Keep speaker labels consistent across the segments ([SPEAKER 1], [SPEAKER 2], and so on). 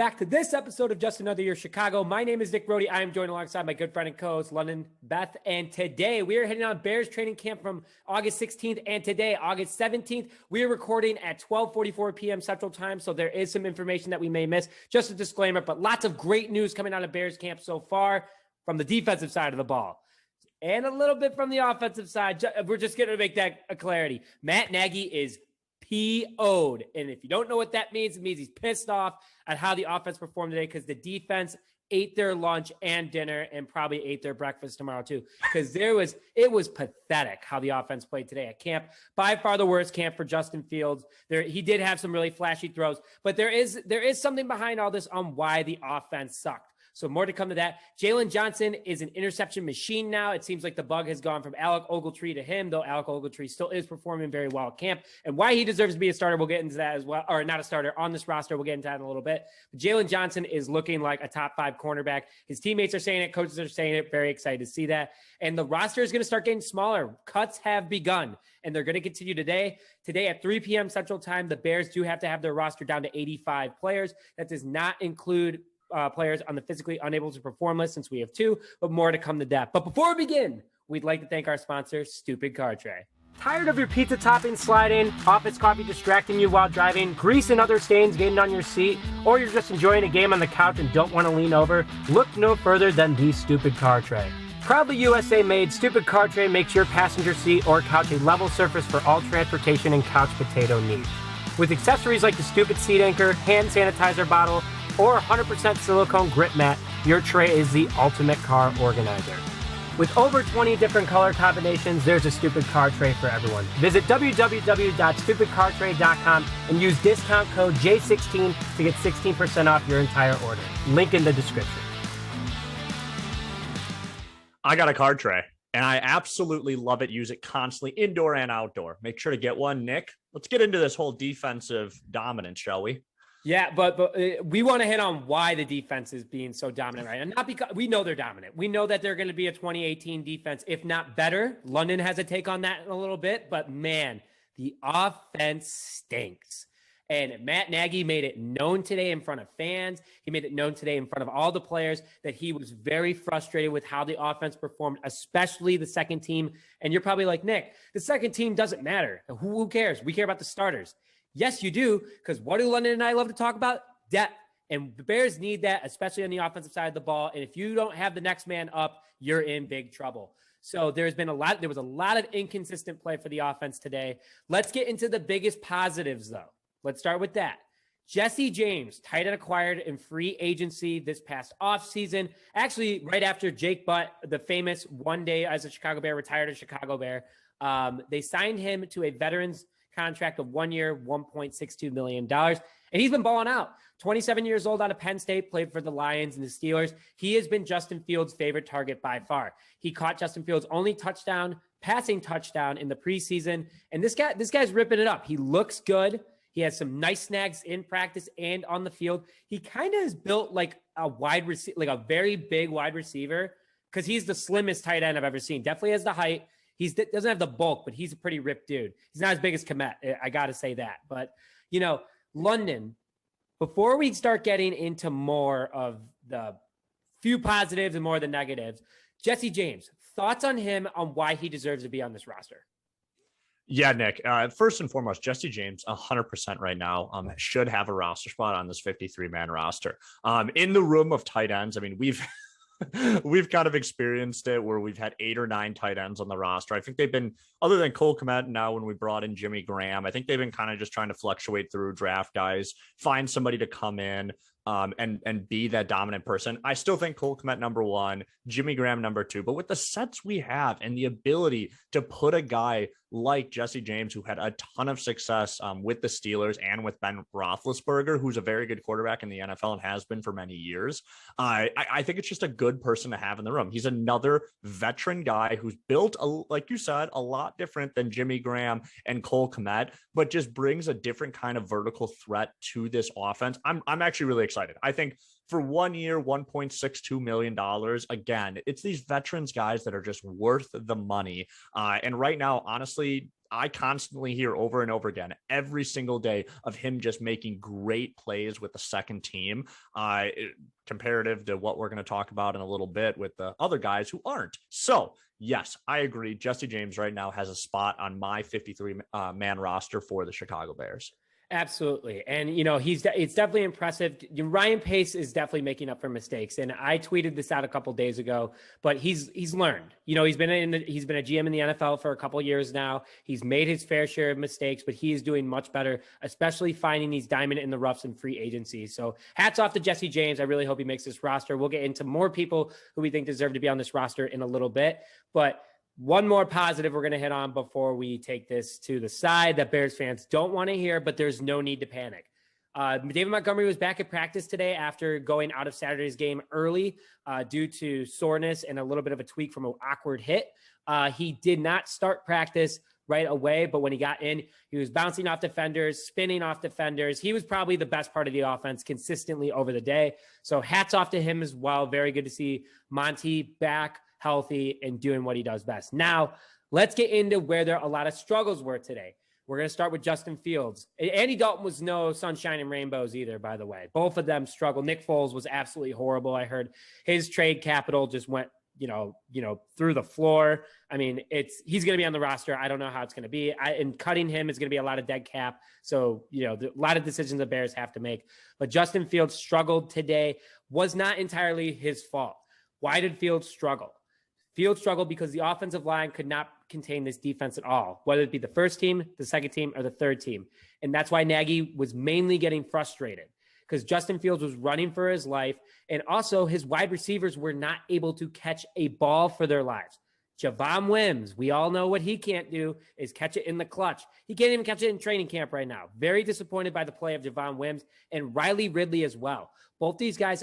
[SPEAKER 1] back to this episode of Just Another Year Chicago. My name is Nick Brody. I am joined alongside my good friend and co-host, London Beth. And today we are heading on Bears training camp from August 16th. And today, August 17th, we are recording at 12:44 p.m. Central Time. So there is some information that we may miss. Just a disclaimer, but lots of great news coming out of Bears camp so far from the defensive side of the ball. And a little bit from the offensive side. We're just going to make that a clarity. Matt Nagy is PO'd. And if you don't know what that means, it means he's pissed off at how the offense performed today because the defense ate their lunch and dinner and probably ate their breakfast tomorrow too. Because it was pathetic how the offense played today at camp. By far the worst camp for Justin Fields. He did have some really flashy throws, but there is something behind all this on why the offense sucked. So more to come to that. Jaylon Johnson is an interception machine now. It seems like the bug has gone from Alec Ogletree to him, though Alec Ogletree still is performing very well at camp. And why he deserves to be a starter, we'll get into that as well. Or not a starter on this roster. We'll get into that in a little bit. But Jaylon Johnson is looking like a top 5 cornerback. His teammates are saying it. Coaches are saying it. Very excited to see that. And the roster is going to start getting smaller. Cuts have begun, and they're going to continue today. Today at 3 p.m. Central Time, the Bears do have to have their roster down to 85 players. That does not include players on the physically unable to perform list, since we have 2, but more to come to that. But before we begin, we'd like to thank our sponsor, Stupid Car Tray. Tired of your pizza topping sliding, office coffee distracting you while driving, grease and other stains getting on your seat, or you're just enjoying a game on the couch and don't want to lean over? Look no further than the Stupid Car Tray. Proudly USA made, Stupid Car Tray makes your passenger seat or couch a level surface for all transportation and couch potato needs. With accessories like the Stupid Seat Anchor, hand sanitizer bottle, or 100% silicone grip mat, your tray is the ultimate car organizer. With over 20 different color combinations, there's a Stupid Car Tray for everyone. Visit www.stupidcartray.com and use discount code J16 to get 16% off your entire order. Link in the description.
[SPEAKER 2] I got a car tray, and I absolutely love it. Use it constantly, indoor and outdoor. Make sure to get one. Nick, let's get into this whole defensive dominance, shall we?
[SPEAKER 1] Yeah, but we want to hit on why the defense is being so dominant right now. Not because we know they're dominant. We know that they're going to be a 2018 defense, if not better. London has a take on that in a little bit, but man, the offense stinks. And Matt Nagy made it known today in front of fans. He made it known today in front of all the players that he was very frustrated with how the offense performed, especially the second team. And you're probably like, Nick, the second team doesn't matter. Who cares? We care about the starters. Yes, you do, because what do London and I love to talk about? Depth. And the Bears need that, especially on the offensive side of the ball. And if you don't have the next man up, you're in big trouble. So there was a lot of inconsistent play for the offense today. Let's get into the biggest positives, though. Let's start with that. Jesse James, tight end acquired in free agency this past offseason. Actually, right after Jake Butt, the famous one day as a Chicago Bear, retired as Chicago Bear, they signed him to a veterans contract of 1 year, $1.62 million. And he's been balling out. 27 years old out of Penn State, played for the Lions and the Steelers. He has been Justin Fields' favorite target by far. He caught Justin Fields' only passing touchdown in the preseason. And this guy's ripping it up. He looks good. He has some nice snags in practice and on the field. He kind of is built like a wide receiver, like a very big wide receiver, because he's the slimmest tight end I've ever seen. Definitely has the height. He doesn't have the bulk, but he's a pretty ripped dude. He's not as big as Komet. I got to say that. But, London, before we start getting into more of the few positives and more of the negatives, Jesse James, thoughts on him on why he deserves to be on this roster?
[SPEAKER 2] Yeah, Nick, first and foremost, Jesse James, 100% right now, should have a roster spot on this 53-man roster. In the room of tight ends, I mean, we've kind of experienced it where we've had 8 or 9 tight ends on the roster. I think they've been, other than Cole Kmet now when we brought in Jimmy Graham, I think they've been kind of just trying to fluctuate through draft guys, find somebody to come in and be that dominant person. I still think Cole Kmet number 1, Jimmy Graham number 2, but with the sets we have and the ability to put a guy like Jesse James, who had a ton of success with the Steelers and with Ben Roethlisberger, who's a very good quarterback in the NFL and has been for many years, I think it's just a good person to have in the room. He's another veteran guy who's built, like you said, a lot different than Jimmy Graham and Cole Kmet, but just brings a different kind of vertical threat to this offense. I'm actually really excited. I think for 1 year, $1.62 million. Again, it's these veterans guys that are just worth the money. And right now, honestly, I constantly hear over and over again every single day of him just making great plays with the second team, comparative to what we're going to talk about in a little bit with the other guys who aren't. So yes, I agree. Jesse James right now has a spot on my 53 man roster for the Chicago Bears.
[SPEAKER 1] Absolutely. And, it's definitely impressive. Ryan Pace is definitely making up for mistakes. And I tweeted this out a couple of days ago, but he's learned, he's been a GM in the NFL for a couple of years now. He's made his fair share of mistakes, but he is doing much better, especially finding these diamond in the roughs and free agency. So hats off to Jesse James. I really hope he makes this roster. We'll get into more people who we think deserve to be on this roster in a little bit, but one more positive we're going to hit on before we take this to the side that Bears fans don't want to hear, but there's no need to panic. David Montgomery was back at practice today after going out of Saturday's game early due to soreness and a little bit of a tweak from an awkward hit. He did not start practice right away, but when he got in, he was bouncing off defenders, spinning off defenders. He was probably the best part of the offense consistently over the day. So hats off to him as well. Very good to see Monty back, healthy, and doing what he does best. Now, let's get into where a lot of struggles were today. We're going to start with Justin Fields. Andy Dalton was no sunshine and rainbows either, by the way. Both of them struggled. Nick Foles was absolutely horrible. I heard his trade capital just went, through the floor. I mean, he's going to be on the roster. I don't know how it's going to be. And cutting him is going to be a lot of dead cap. So, a lot of decisions the Bears have to make. But Justin Fields struggled today. Was not entirely his fault. Why did Fields struggle? Fields struggled because the offensive line could not contain this defense at all, whether it be the first team, the second team, or the third team. And that's why Nagy was mainly getting frustrated, because Justin Fields was running for his life. And also his wide receivers were not able to catch a ball for their lives. Javon Wims, we all know what he can't do is catch it in the clutch. He can't even catch it in training camp right now. Very disappointed by the play of Javon Wims and Riley Ridley as well. Both these guys,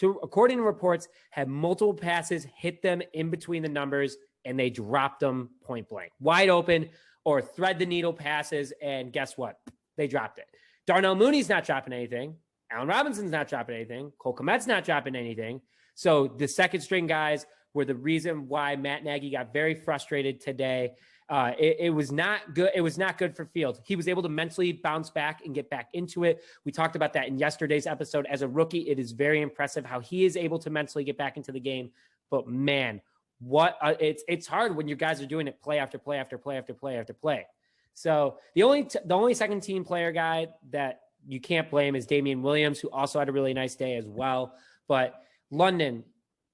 [SPEAKER 1] according to reports, had multiple passes hit them in between the numbers, and they dropped them point blank, wide open, or thread the needle passes, and guess what? They dropped it. Darnell Mooney's not dropping anything. Allen Robinson's not dropping anything. Cole Kmet's not dropping anything. So the second string guys were the reason why Matt Nagy got very frustrated today. It was not good. It was not good for Fields. He was able to mentally bounce back and get back into it. We talked about that in yesterday's episode. As a rookie, it is very impressive how he is able to mentally get back into the game. But man, it's hard when your guys are doing it play after play after play after play after play. So the only second team player guy that you can't blame is Damian Williams, who also had a really nice day as well. But London,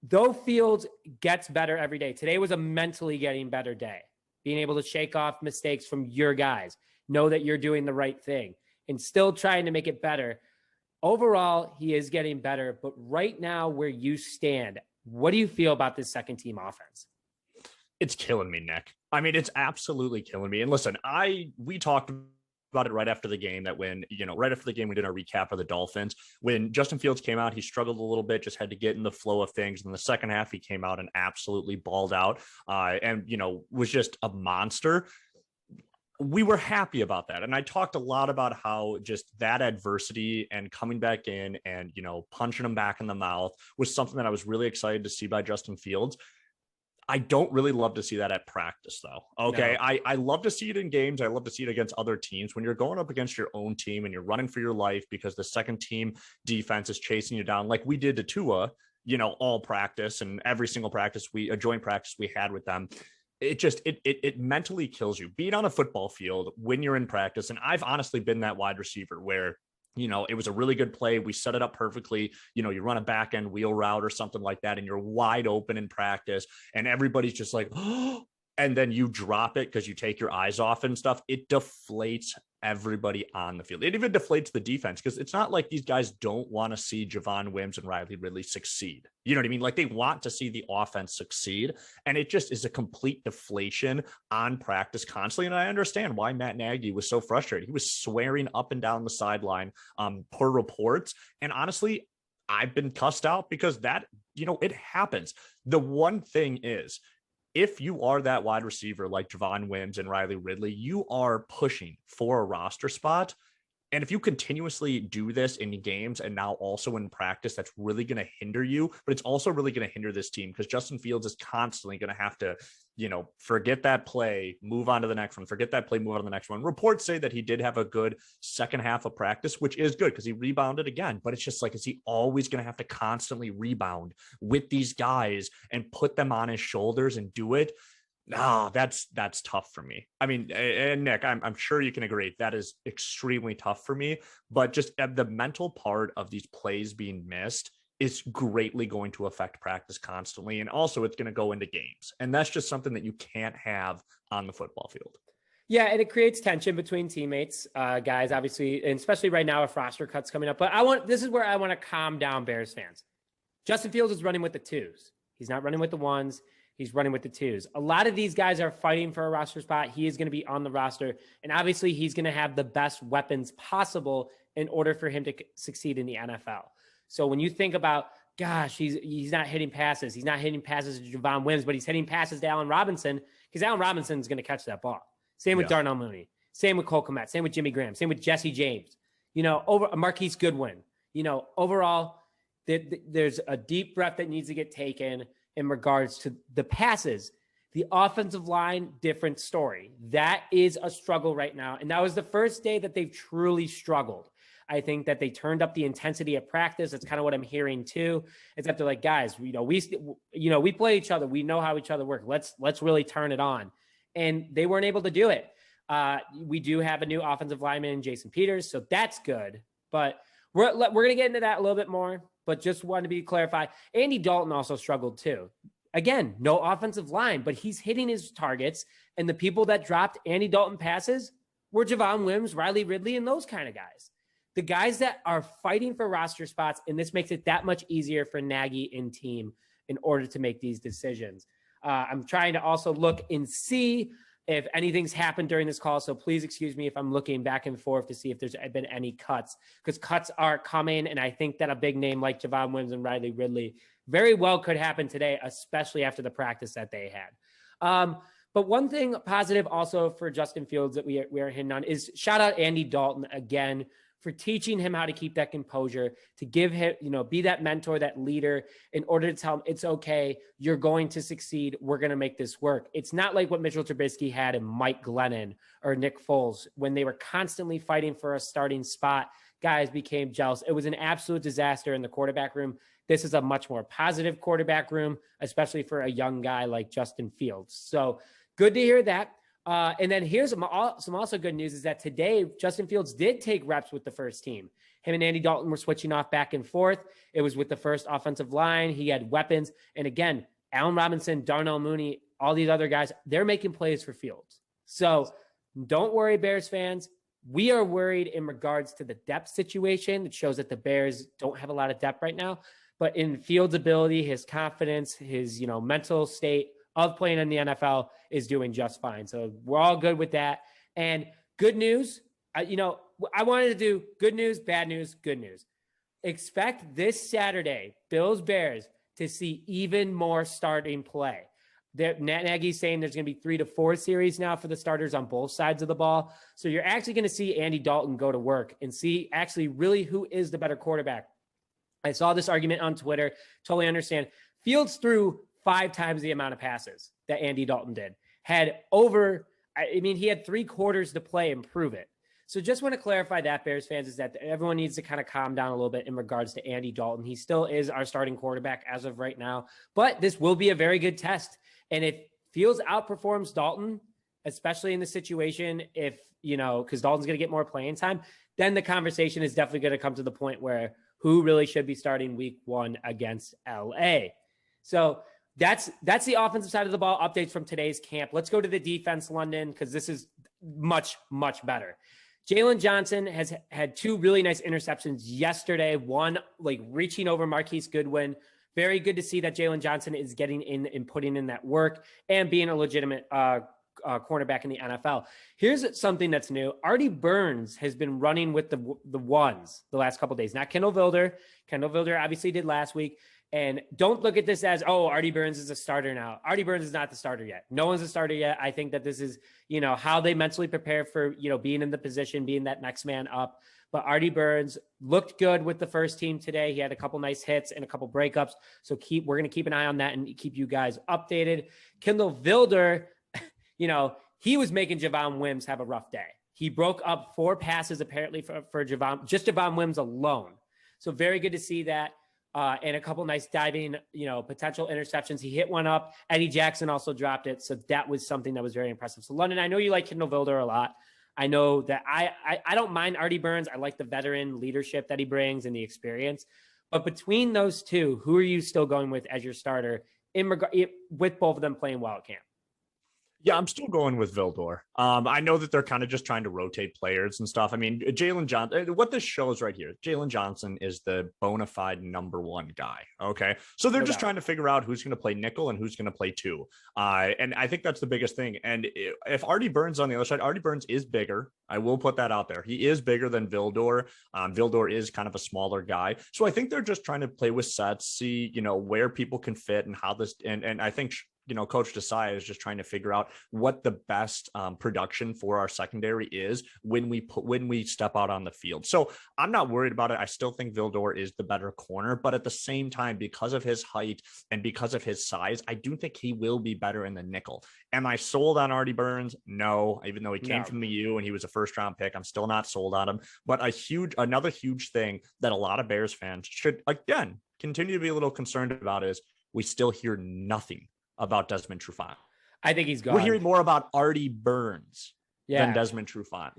[SPEAKER 1] though Fields gets better every day, today was a mentally getting better day. Being able to shake off mistakes from your guys, know that you're doing the right thing, and still trying to make it better. Overall, he is getting better. But right now, where you stand, what do you feel about this second team offense?
[SPEAKER 2] It's killing me, Nick. I mean, it's absolutely killing me. And listen, we talked about it right after the game, that when, right after the game, we did our recap of the Dolphins. When Justin Fields came out, he struggled a little bit, just had to get in the flow of things. In the second half, he came out and absolutely balled out and was just a monster. We were happy about that. And I talked a lot about how just that adversity and coming back in and, punching him back in the mouth was something that I was really excited to see by Justin Fields. I don't really love to see that at practice, though. Okay. No. I love to see it in games. I love to see it against other teams. When you're going up against your own team and you're running for your life because the second team defense is chasing you down, like we did to Tua, all practice and every single practice, a joint practice we had with them. It mentally kills you being on a football field when you're in practice. And I've honestly been that wide receiver where, it was a really good play. We set it up perfectly. You run a back end wheel route or something like that, and you're wide open in practice, and everybody's just like, oh, and then you drop it because you take your eyes off and stuff. It deflates everybody on the field. It even deflates the defense, because it's not like these guys don't want to see Javon Wims and Riley Ridley succeed. You know what I mean? Like, they want to see the offense succeed, and it just is a complete deflation on practice constantly. And I understand why Matt Nagy was so frustrated. He was swearing up and down the sideline per reports. And honestly, I've been cussed out because that, it happens. The one thing is, if you are that wide receiver like Javon Wims and Riley Ridley, you are pushing for a roster spot. And if you continuously do this in games and now also in practice, that's really going to hinder you, but it's also really going to hinder this team because Justin Fields is constantly going to have to, forget that play, move on to the next one, forget that play, move on to the next one. Reports say that he did have a good second half of practice, which is good because he rebounded again, but it's just like, is he always going to have to constantly rebound with these guys and put them on his shoulders and do it? No, that's tough for me. I mean, and Nick, I'm sure you can agree that is extremely tough for me, but just the mental part of these plays being missed is greatly going to affect practice constantly. And also it's going to go into games. And that's just something that you can't have on the football field.
[SPEAKER 1] Yeah, and it creates tension between teammates, guys, obviously, and especially right now if roster cuts coming up. But this is where I want to calm down Bears fans. Justin Fields is running with the twos. He's not running with the ones. He's running with the twos. A lot of these guys are fighting for a roster spot. He is going to be on the roster. And obviously, he's going to have the best weapons possible in order for him to succeed in the NFL. So when you think about, gosh, he's not hitting passes. He's not hitting passes to Javon Wims, but he's hitting passes to Allen Robinson because Allen Robinson is going to catch that ball. Same with Darnell Mooney. Same with Cole Kmet. Same with Jimmy Graham. Same with Jesse James. Over Marquise Goodwin. Overall, there's a deep breath that needs to get taken in regards to the passes. The offensive line, different story. That is a struggle right now. And that was the first day that they've truly struggled. I think that they turned up the intensity of practice. That's kind of what I'm hearing too. It's that they're like, guys, we play each other. We know how each other work. Let's really turn it on. And they weren't able to do it. We do have a new offensive lineman, Jason Peters. So that's good. But we're going to get into that a little bit more. But just wanted to be clarified. Andy Dalton also struggled too. Again, no offensive line, but he's hitting his targets. And the people that dropped Andy Dalton passes were Javon Wims, Riley Ridley, and those kind of guys. The guys that are fighting for roster spots, and this makes it that much easier for Nagy and team in order to make these decisions. I'm trying to also look and see if anything's happened during this call. So please excuse me if I'm looking back and forth to see if there's been any cuts, because cuts are coming. And I think that a big name like Javon Wims and Riley Ridley very well could happen today, especially after the practice that they had. But one thing positive also for Justin Fields that we are hitting on is shout out Andy Dalton again for teaching him how to keep that composure, to give him, be that mentor, that leader, in order to tell him it's okay, you're going to succeed, we're going to make this work. It's not like what Mitchell Trubisky had in Mike Glennon or Nick Foles when they were constantly fighting for a starting spot. Guys became jealous. It was an absolute disaster in the quarterback room. This is a much more positive quarterback room, especially for a young guy like Justin Fields. So good to hear that. And then here's some also good news is that today, Justin Fields did take reps with the first team. Him and Andy Dalton were switching off back and forth. It was with the first offensive line. He had weapons. And again, Allen Robinson, Darnell Mooney, all these other guys, they're making plays for Fields. So don't worry, Bears fans. We are worried in regards to the depth situation. It shows that the Bears don't have a lot of depth right now. But in Fields' ability, his confidence, his mental state of playing in the NFL is doing just fine. So we're all good with that. And good news, I wanted to do good news, bad news, good news. Expect this Saturday, Bills Bears, to see even more starting play. Matt Nagy's saying there's going to be 3 to 4 series now for the starters on both sides of the ball. So you're actually going to see Andy Dalton go to work and see actually really who is the better quarterback. I saw this argument on Twitter. Totally understand. Fields threw 5 times the amount of passes that Andy Dalton did. He had 3 quarters to play and prove it. So just want to clarify that, Bears fans, is that everyone needs to kind of calm down a little bit in regards to Andy Dalton. He still is our starting quarterback as of right now, but this will be a very good test. And if Fields outperforms Dalton, especially in the situation, because Dalton's going to get more playing time, then the conversation is definitely going to come to the point where who really should be starting week 1 against LA. So that's the offensive side of the ball updates from today's camp. Let's go to the defense, London, because this is much, much better. Jaylon Johnson has had 2 really nice interceptions yesterday, one reaching over Marquise Goodwin. Very good to see that Jaylon Johnson is getting in and putting in that work and being a legitimate cornerback in the NFL. Here's something that's new. Artie Burns has been running with the ones the last couple of days. Not Kendall Vilder. Kendall Vilder obviously did last week. And don't look at this as, oh, Artie Burns is a starter now. Artie Burns is not the starter yet. No one's a starter yet. I think that this is, how they mentally prepare for, being in the position, being that next man up. But Artie Burns looked good with the first team today. He had a couple nice hits and a couple breakups. So we're going to keep an ey on that and keep you guys updated. Kindle Vilder, he was making Javon Wims have a rough day. He broke up 4 passes apparently for Javon Wims alone. So very good to see that. And a couple nice diving, potential interceptions. He hit one up. Eddie Jackson also dropped it. So that was something that was very impressive. So London, I know you like Kindle Vilder a lot. I know that I don't mind Artie Burns. I like the veteran leadership that he brings and the experience. But between those two, who are you still going with as your starter with both of them playing well at camp?
[SPEAKER 2] Yeah, I'm still going with Vildor. I know that they're kind of just trying to rotate players and stuff. I mean, Jaylon Johnson, what this shows right here, Jaylon Johnson is the bona fide number 1 guy. Okay. So they're just trying to figure out who's going to play nickel and who's going to play 2. And I think that's the biggest thing. And if Artie Burns on the other side, Artie Burns is bigger. I will put that out there. He is bigger than Vildor. Vildor is kind of a smaller guy. So I think they're just trying to play with sets, see, where people can fit and how this, and I think, Coach Desai is just trying to figure out what the best production for our secondary is when we step out on the field. So I'm not worried about it. I still think Vildor is the better corner, but at the same time, because of his height and because of his size, I do think he will be better in the nickel. Am I sold on Artie Burns? No, even though he came from the U and he was a first-round pick, I'm still not sold on him. But another huge thing that a lot of Bears fans should, again, continue to be a little concerned about is we still hear nothing about Desmond Trufant.
[SPEAKER 1] I think he's gone.
[SPEAKER 2] We're hearing more about Artie Burns than Desmond Trufant.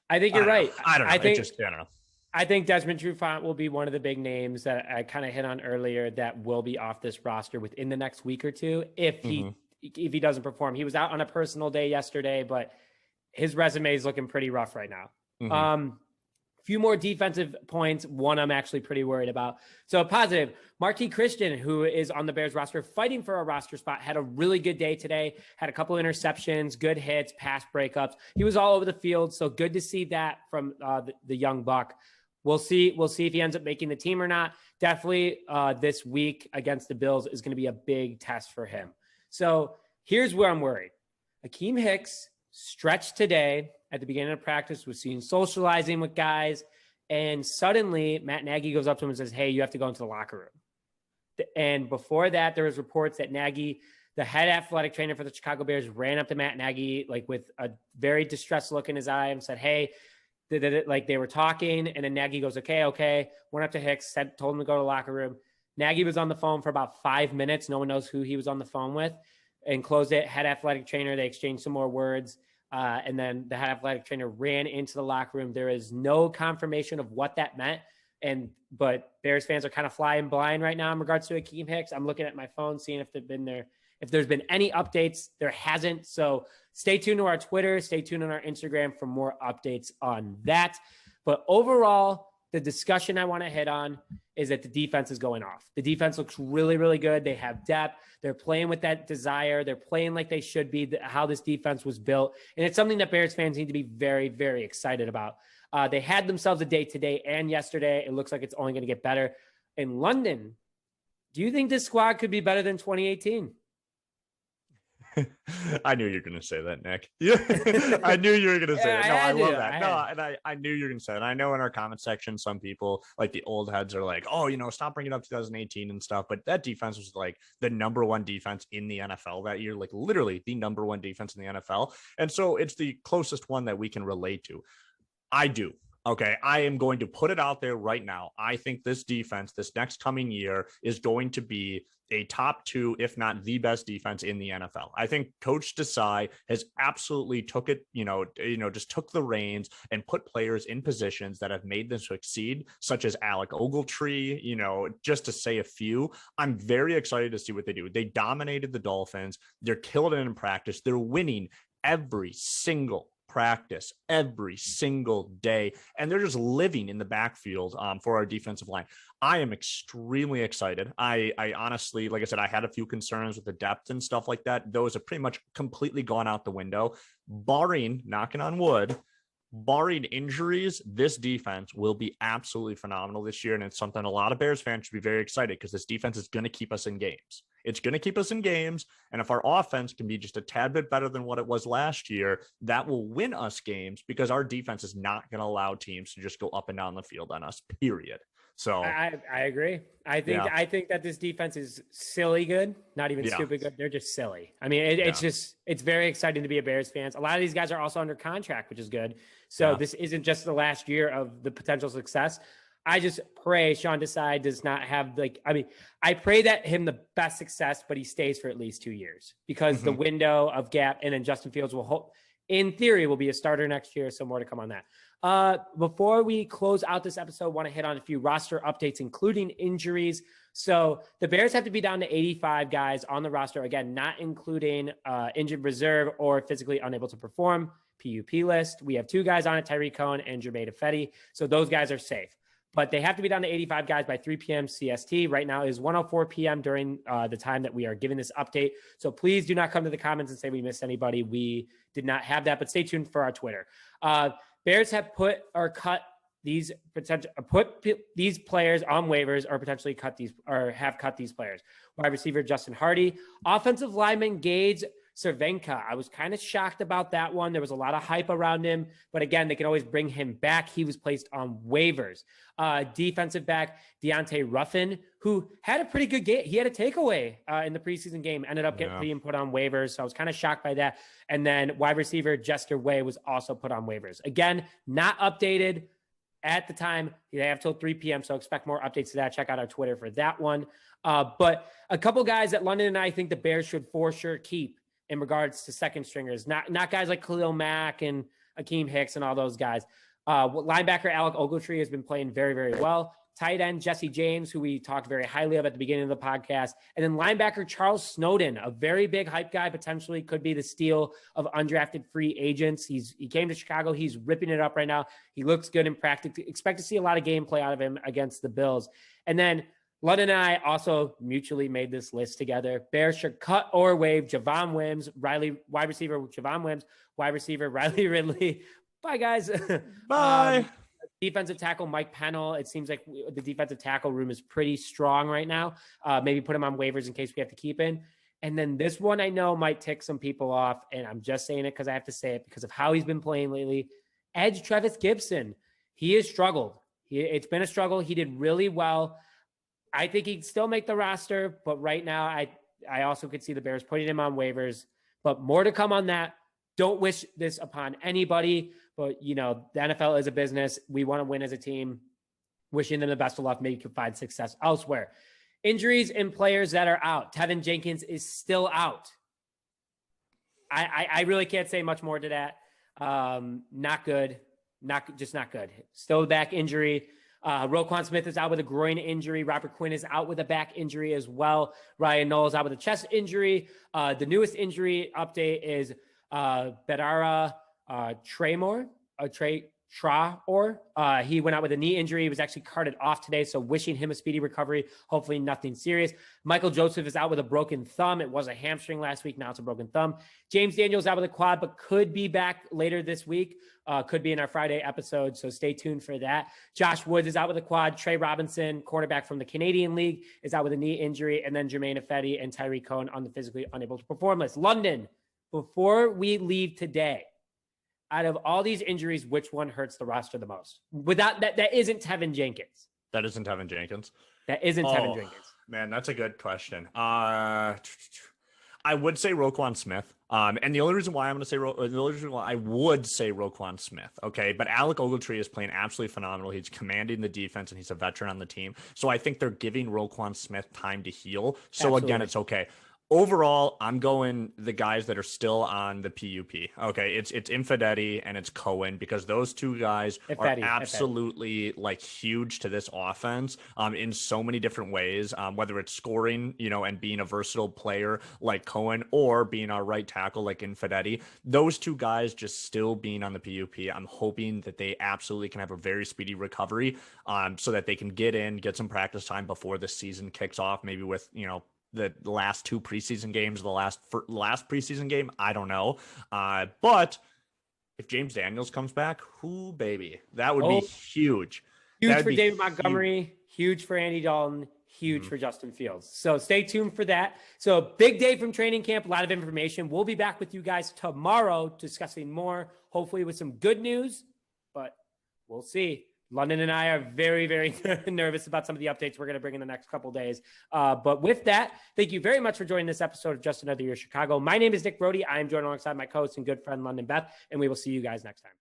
[SPEAKER 1] I think you're right.
[SPEAKER 2] I don't know. I don't know.
[SPEAKER 1] I think Desmond Trufant will be one of the big names that I kind of hit on earlier that will be off this roster within the next week or two if he doesn't perform. He was out on a personal day yesterday, but his resume is looking pretty rough right now. Few more defensive points. One I'm actually pretty worried about. So positive, Marquis Christian, who is on the Bears roster, fighting for a roster spot, had a really good day today. Had a couple interceptions, good hits, pass breakups. He was all over the field. So good to see that from the young buck. We'll see if he ends up making the team or not. Definitely this week against the Bills is going to be a big test for him. So here's where I'm worried. Akiem Hicks stretched today at the beginning of practice, was seen socializing with guys, and suddenly Matt Nagy goes up to him and says, hey, you have to go into the locker room. And before that, there was reports that Nagy, the head athletic trainer for the Chicago Bears, ran up to Matt Nagy with a very distressed look in his eye and said, hey, they were talking, and then Nagy goes, okay, went up to Hicks, told him to go to the locker room. Nagy was on the phone for about 5 minutes. No one knows who he was on the phone with, and closed it. Head athletic trainer, they exchanged some more words. And then the head athletic trainer ran into the locker room. There is no confirmation of what that meant. But Bears fans are kind of flying blind right now in regards to Akiem Hicks. I'm looking at my phone, seeing if there's been any updates. There hasn't. So stay tuned to our Twitter, stay tuned on our Instagram for more updates on that. But overall, the discussion I want to hit on is that the defense is going off. The defense looks really, really good. They have depth. They're playing with that desire. They're playing like they should be, how this defense was built. And it's something that Bears fans need to be very, very excited about. They had themselves a day today and yesterday. It looks like it's only going to get better. In London, do you think this squad could be better than 2018?
[SPEAKER 2] I knew you were going to say that, Nick. Yeah, I knew you were going to say that. No, I love that. I knew you were going to say that. I know in our comment section, some people, like the old heads, are like, oh, stop bringing up 2018 and stuff. But that defense was like the number 1 defense in the NFL that year, like literally the number 1 defense in the NFL. And so it's the closest one that we can relate to. I do. Okay, I am going to put it out there right now. I think this defense, this next coming year, is going to be a top 2, if not the best defense in the NFL. I think Coach Desai has absolutely took it, just took the reins and put players in positions that have made them succeed, such as Alec Ogletree, just to say a few. I'm very excited to see what they do. They dominated the Dolphins. They're killing it in practice. They're winning every single practice every single day, and they're just living in the backfield for our defensive line. I am extremely excited. I honestly, like I said, I had a few concerns with the depth and stuff like that. Those have pretty much completely gone out the window, barring, knocking on wood, barring injuries, this defense will be absolutely phenomenal this year. And it's something a lot of Bears fans should be very excited because this defense is going to keep us in games. It's going to keep us in games. And if our offense can be just a tad bit better than what it was last year, that will win us games because our defense is not going to allow teams to just go up and down the field on us, period. So
[SPEAKER 1] I agree. I think that this defense is silly good, not even stupid good. They're just silly. I mean, it's very exciting to be a Bears fan. A lot of these guys are also under contract, which is good. So this isn't just the last year of the potential success. I just pray Sean Desai does not have I pray that him the best success, but he stays for at least 2 years because the window of gap, and then Justin Fields in theory will be a starter next year. So more to come on that. Before we close out this episode, I want to hit on a few roster updates, including injuries. So the Bears have to be down to 85 guys on the roster. Again, not including injured reserve or physically unable to perform PUP list. We have 2 guys on it, Tyreek Cohen and Jermaine Ifedi. So those guys are safe. But they have to be down to 85 guys by 3 p.m. CST. Right now is 1:04 p.m. during the time that we are giving this update. So please do not come to the comments and say we missed anybody. We did not have that, but stay tuned for our Twitter. Bears have put or cut these these players on waivers or potentially have cut these players. Wide receiver Justin Hardy, offensive lineman Gage Cervenka. I was kind of shocked about that one. There was a lot of hype around him, but again, they can always bring him back. He was placed on waivers. Defensive back Deontay Ruffin, who had a pretty good game. He had a takeaway in the preseason game, ended up being put on waivers. So I was kind of shocked by that. And then wide receiver Jester Way was also put on waivers. Again, not updated at the time. They have till 3 p.m. So expect more updates to that. Check out our Twitter for that one. But a couple guys that London and I think the Bears should for sure keep in regards to second stringers, not guys like Khalil Mack and Akiem Hicks and all those guys. Linebacker Alec Ogletree has been playing very, very well. Tight end Jesse James, who we talked very highly of at the beginning of the podcast. And then linebacker Charles Snowden, a very big hype guy, potentially could be the steal of undrafted free agents. He came to Chicago. He's ripping it up right now. He looks good in practice. Expect to see a lot of gameplay out of him against the Bills. And then London and I also mutually made this list together. Bears should cut or waive Javon Wims, wide receiver Javon Wims, wide receiver Riley Ridley. Bye, guys.
[SPEAKER 2] Bye.
[SPEAKER 1] Defensive tackle Mike Pennell. It seems like the defensive tackle room is pretty strong right now. Maybe put him on waivers in case we have to keep him. And then this one I know might tick some people off, and I'm just saying it because I have to say it because of how he's been playing lately. Edge Trevis Gibson. He has struggled. It's been a struggle. He did really well. I think he'd still make the roster, but right now I also could see the Bears putting him on waivers. But more to come on that. Don't wish this upon anybody, but the NFL is a business. We want to win as a team. Wishing them the best of luck. Maybe you can find success elsewhere. Injuries and players that are out. Teven Jenkins is still out. I really can't say much more to that. Not good. Not good. Still back injury. Roquan Smith is out with a groin injury. Robert Quinn is out with a back injury as well. Ryan Knowles out with a chest injury. The newest injury update is Bedara Traore. He went out with a knee injury. He was actually carted off today, so wishing him a speedy recovery. Hopefully nothing serious. Michael Joseph is out with a broken thumb. It was a hamstring last week. Now it's a broken thumb. James Daniels out with a quad, but could be back later this week. Could be in our Friday episode, so stay tuned for that. Josh Woods is out with a quad. Trey Robinson, quarterback from the Canadian League, is out with a knee injury. And then Jermaine Ifedi and Tyreek Cohen on the physically unable to perform list. London, before we leave today, out of all these injuries, which one hurts the roster the most? Without that isn't Teven Jenkins.
[SPEAKER 2] That isn't Teven Jenkins.
[SPEAKER 1] That isn't Teven Jenkins.
[SPEAKER 2] Man, that's a good question. I would say Roquan Smith. And the only reason why I would say Roquan Smith, okay? But Alec Ogletree is playing absolutely phenomenal. He's commanding the defense, and he's a veteran on the team. So I think they're giving Roquan Smith time to heal. So absolutely. Again, it's okay. Overall, I'm going the guys that are still on the PUP. Okay, it's Ifedi and it's Cohen, because those two guys are absolutely like huge to this offense in so many different ways, whether it's scoring, and being a versatile player like Cohen, or being our right tackle like Ifedi. Those two guys just still being on the PUP. I'm hoping that they absolutely can have a very speedy recovery so that they can get some practice time before the season kicks off, maybe with, the last two preseason games, the last preseason game, I don't know. But if James Daniels comes back, whoo, baby, that would be huge.
[SPEAKER 1] Huge for David Montgomery, huge for Andy Dalton, huge
[SPEAKER 2] Mm-hmm.
[SPEAKER 1] for Justin Fields. So stay tuned for that. So big day from training camp, a lot of information. We'll be back with you guys tomorrow discussing more, hopefully with some good news, but we'll see. London and I are very, very nervous about some of the updates we're going to bring in the next couple of days. But with that, thank you very much for joining this episode of Just Another Year Chicago. My name is Nick Brody. I am joined alongside my co-host and good friend, London Beth, and we will see you guys next time.